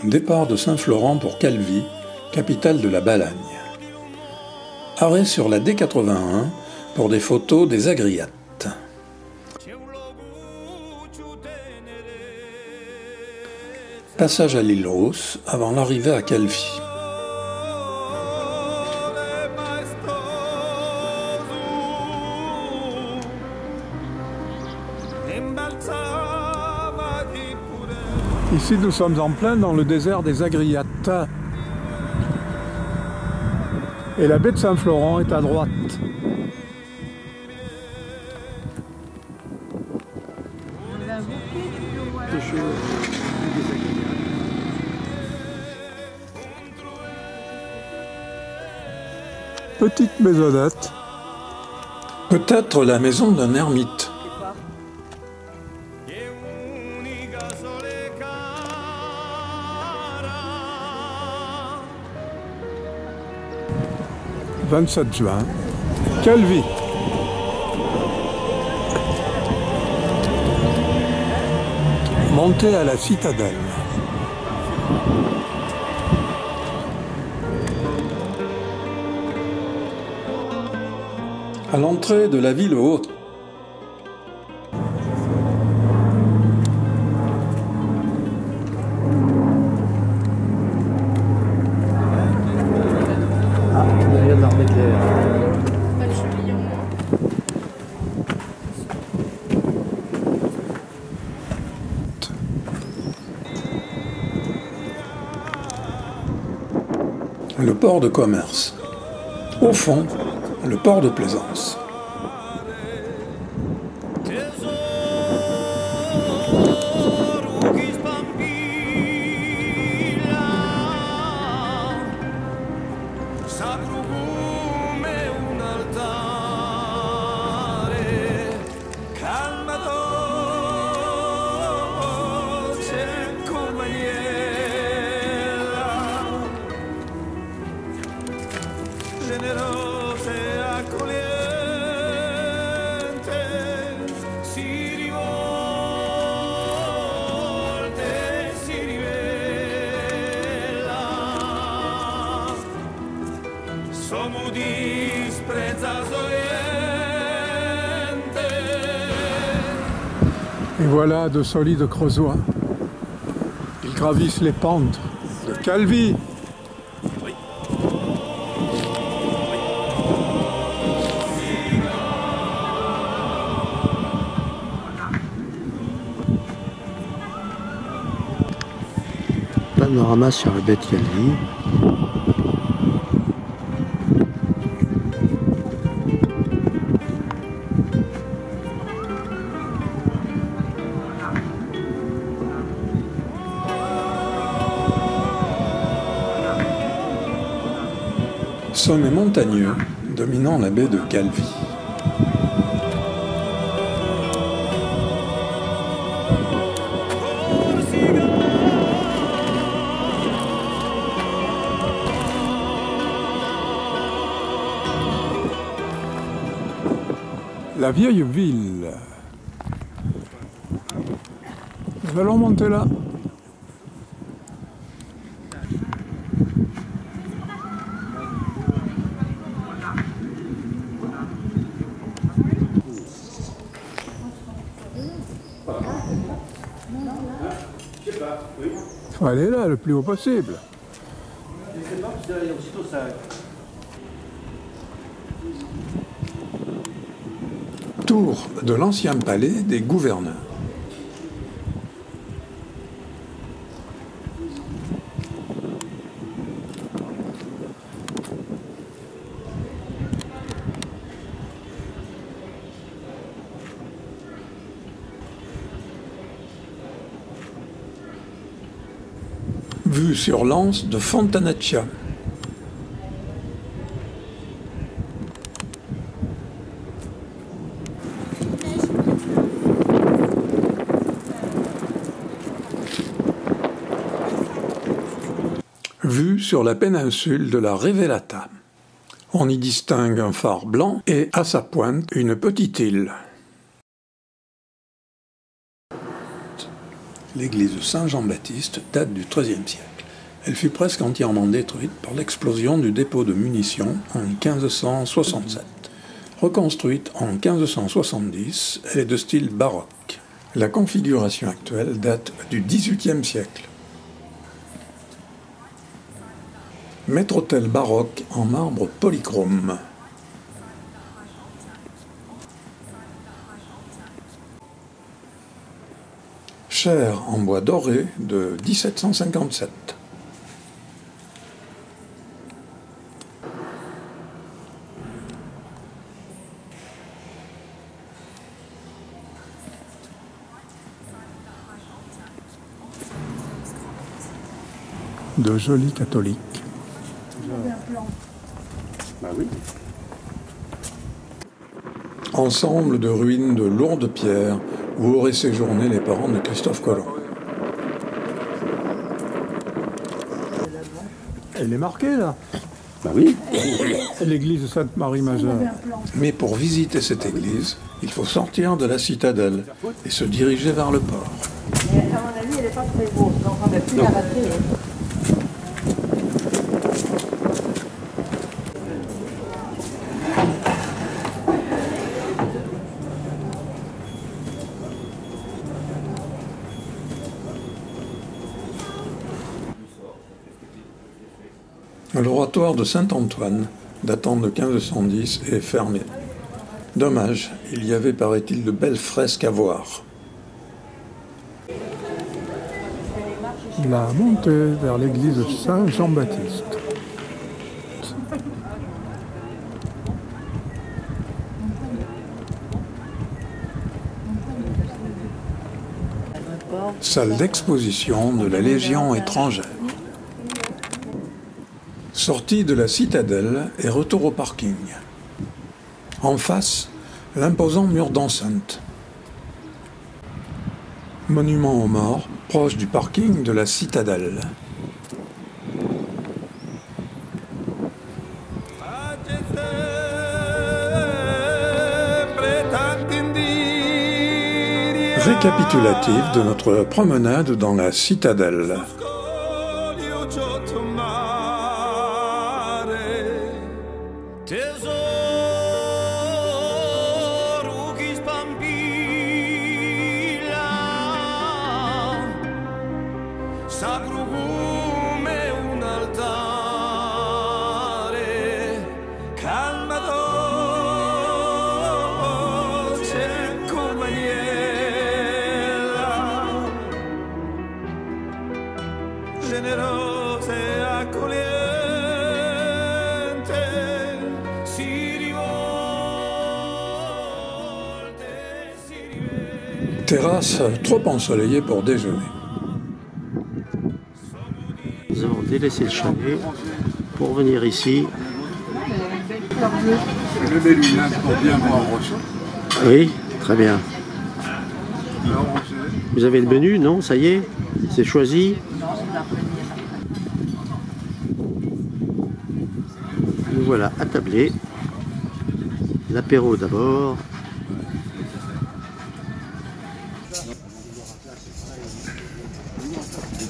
Départ de Saint-Florent pour Calvi, capitale de la Balagne. Arrêt sur la D81 pour des photos des Agriates. Passage à l'île Rousse avant l'arrivée à Calvi. Ici, nous sommes en plein dans le désert des Agriates. Et la baie de Saint-Florent est à droite. Petite maisonnette. Peut-être la maison d'un ermite. « 27 juin, Calvi. Montée à la citadelle. À l'entrée de la ville haute. Le port de commerce. Au fond, le port de plaisance. Et voilà de solides creusoirs. Ils gravissent les pentes de Calvi. Panorama sur la baie de Calvi. Sommet montagneux dominant la baie de Calvi. La vieille ville. Nous allons monter là. Faut aller là le plus haut possible. Tour de l'ancien palais des gouverneurs. Vue sur l'anse de Fontanaccia. Vue sur la péninsule de la Revelata. On y distingue un phare blanc et, à sa pointe, une petite île. L'église Saint-Jean-Baptiste date du XIIIe siècle. Elle fut presque entièrement détruite par l'explosion du dépôt de munitions en 1567. Reconstruite en 1570, elle est de style baroque. La configuration actuelle date du XVIIIe siècle. Maître-autel baroque en marbre polychrome. Chaire en bois doré de 1757. De jolis catholiques. Bah oui. Ensemble de ruines de lourdes pierres où auraient séjourné les parents de Christophe Colomb. Elle est marquée là. Bah oui. L'église Sainte-Marie-Majeure. Mais pour visiter cette église, il faut sortir de la citadelle et se diriger vers le port. Mais à mon avis, elle n'est pas très grosse, donc on n'a plus la batterie. L'oratoire de Saint-Antoine, datant de 1510, est fermé. Dommage, il y avait, paraît-il, de belles fresques à voir. La montée vers l'église Saint-Jean-Baptiste. Salle d'exposition de la Légion étrangère. Sortie de la citadelle et retour au parking. En face, l'imposant mur d'enceinte. Monument aux morts, proche du parking de la citadelle. Récapitulatif de notre promenade dans la citadelle. Sacro come un altare, calma dolce come agnella, generosa e accogliente, si rivolta e si rivede. Terrasse trop ensoleillée pour déjeuner. Nous avons délaissé le chalet pour venir ici. Levez lunettes pour bien voir Rousseau. Oui, très bien. Vous avez le menu, non? Ça y est? C'est choisi? Nous voilà attablés. L'apéro d'abord.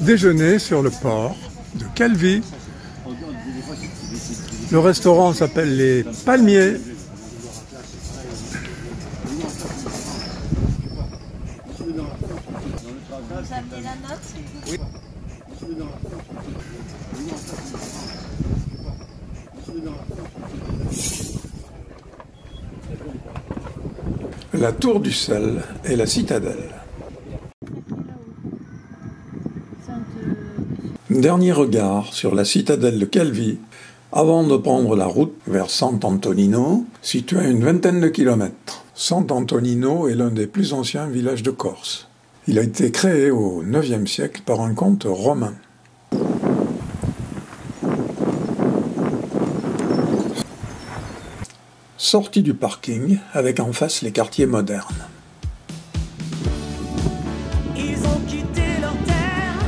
Déjeuner sur le port de Calvi. Le restaurant s'appelle les Palmiers. La tour du sel et la citadelle. Dernier regard sur la citadelle de Calvi avant de prendre la route vers Sant'Antonino, située à une vingtaine de kilomètres. Sant'Antonino est l'un des plus anciens villages de Corse. Il a été créé au IXe siècle par un comte romain. Sortie du parking avec en face les quartiers modernes. Ils ont quitté leur terre,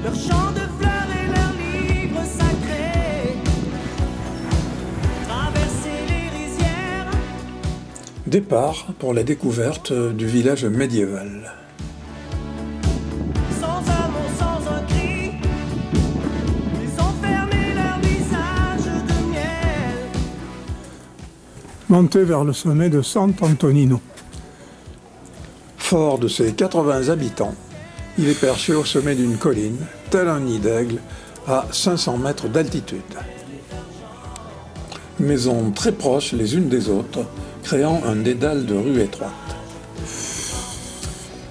leur champ de fleurs et leurs livres sacrés, traversé les rizières. Départ pour la découverte du village médiéval. monter vers le sommet de Sant'Antonino. Fort de ses 80 habitants, il est perché au sommet d'une colline, tel un nid d'aigle, à 500 mètres d'altitude. Maisons très proches les unes des autres, créant un dédale de rues étroites.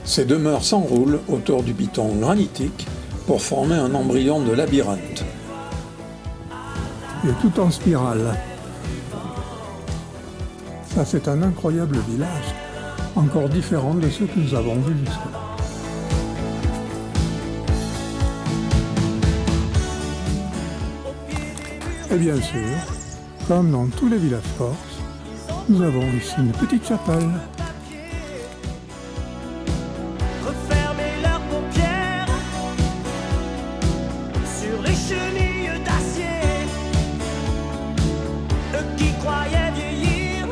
Ces demeures s'enroulent autour du piton granitique pour former un embryon de labyrinthe. Il est tout en spirale. Ça, c'est un incroyable village, encore différent de ceux que nous avons vus jusque-là. Et bien sûr, comme dans tous les villages corses, nous avons ici une petite chapelle. Refermer leurs paupières sur les chenilles d'acier. Eux qui croyaient vieillir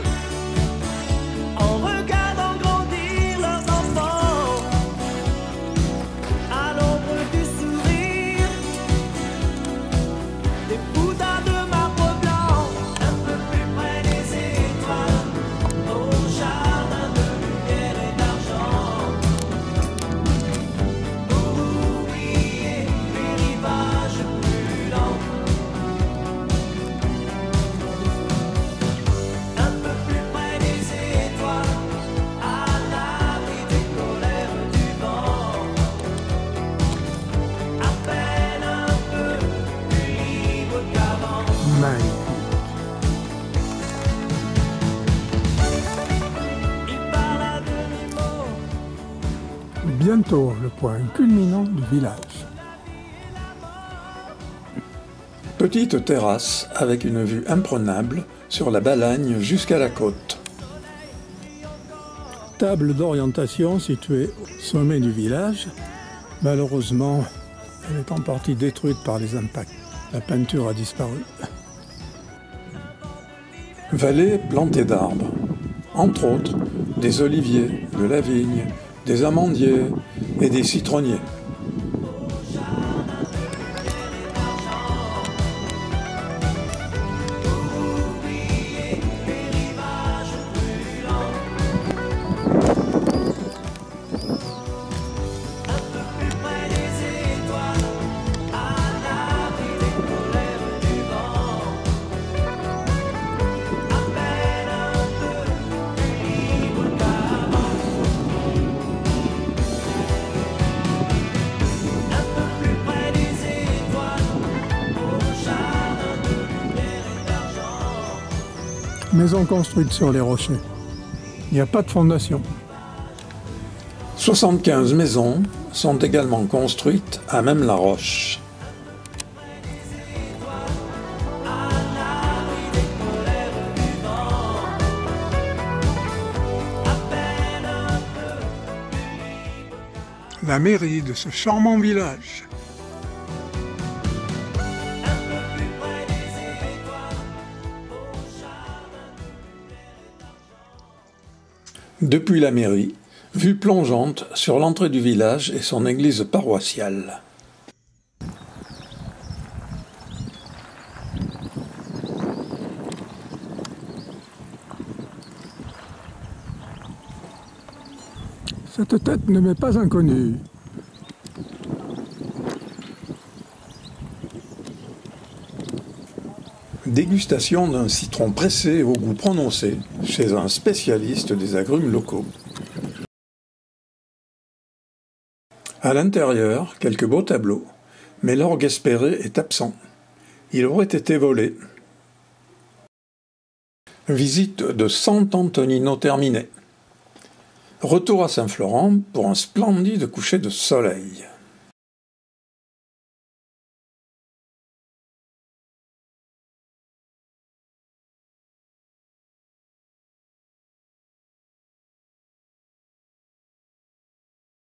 en regardant grandir leurs enfants à l'ombre du sourire des bouddhas de marbre blanc, un peu plus près des étoiles, au jardin de lumière et d'argent, pour oublier les rivages brûlants. Un peu plus près des étoiles, à l'abri des colères du vent, à peine un peu plus libre qu'avant. Magnifique. Il parle à demi-mot. Bientôt le point culminant du village. Petite terrasse avec une vue imprenable sur la Balagne jusqu'à la côte. Table d'orientation située au sommet du village. Malheureusement, elle est en partie détruite par les impacts. La peinture a disparu. Vallée plantée d'arbres, entre autres des oliviers, de la vigne, des amandiers et des citronniers. Maison construite sur les rochers. Il n'y a pas de fondation. 75 maisons sont également construites à même la roche. La mairie de ce charmant village. Depuis la mairie, vue plongeante sur l'entrée du village et son église paroissiale. Cette tête ne m'est pas inconnue. Dégustation d'un citron pressé au goût prononcé chez un spécialiste des agrumes locaux. À l'intérieur, quelques beaux tableaux, mais l'orgue espéré est absent. Il aurait été volé. Visite de Sant'Antonino terminée. Retour à Saint-Florent pour un splendide coucher de soleil.